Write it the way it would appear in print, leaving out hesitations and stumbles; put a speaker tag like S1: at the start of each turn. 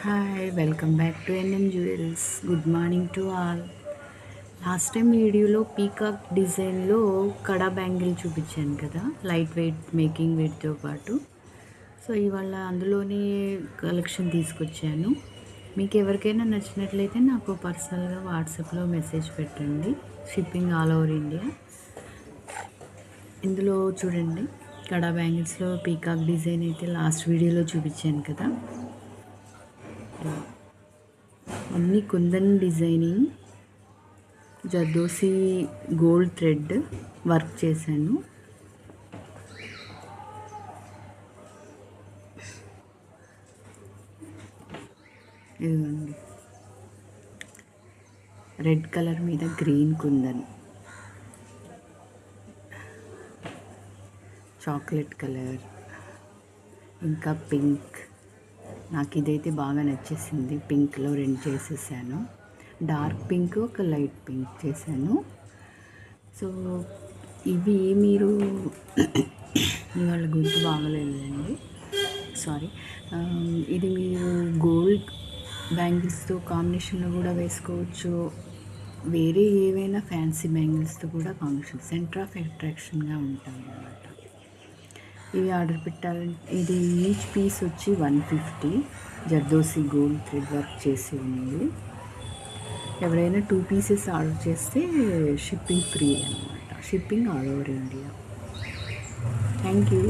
S1: Hi welcome back to NM jewels. Good morning to all. Last time వీడియోలో peacock డిజైన్లో కడా bangle చూపించాను కదా, light weight making వెయిట్తో పాటు. So ఇవాళ అందులోనే కలెక్షన్ తీసుకొచ్చాను. మీకు ఎవరికైనా నచ్చినట్లయితే నాకు పర్సనల్గా వాట్సాప్లో మెసేజ్ పెట్టండి. Shipping all over India. ఇందులో చూడండి, కడా బ్యాంగిల్స్లో పీకాక్ డిజైన్ అయితే లాస్ట్ వీడియోలో చూపించాను కదా, అన్ని kundan designing, zardozi gold thread work చేశాను. ఇదిగోండి, రెడ్ కలర్ మీద గ్రీన్ కుందన్, చాక్లెట్ కలర్, ఇంకా పింక్. నాకు ఇదైతే బాగా నచ్చేసింది. పింక్లో రెండు చేసేసాను, డార్క్ పింక్ ఒక లైట్ పింక్ చేశాను. సో ఇవి మీరు ఇవాళ గుర్తు బాగలేదండి, సారీ. ఇది మీరు గోల్డ్ బ్యాంగిల్స్తో కాంబినేషన్లో కూడా వేసుకోవచ్చు. వేరే ఏవైనా ఫ్యాన్సీ బ్యాంగిల్స్తో కూడా కాంబినేషన్ సెంటర్ ఆఫ్ అట్రాక్షన్గా ఉంటాయి అన్నమాట. ఇవి ఆర్డర్ పెట్టాలంటే ఇది ఈచ్ పీస్ వచ్చి 150. జర్దోసి గోల్డ్ థ్రెడ్ వర్క్ చేసి ఉంది. ఎవరైనా 2 పీసెస్ ఆర్డర్ చేస్తే షిప్పింగ్ ఫ్రీ అన్నమాట. Shipping all over India. Thank you.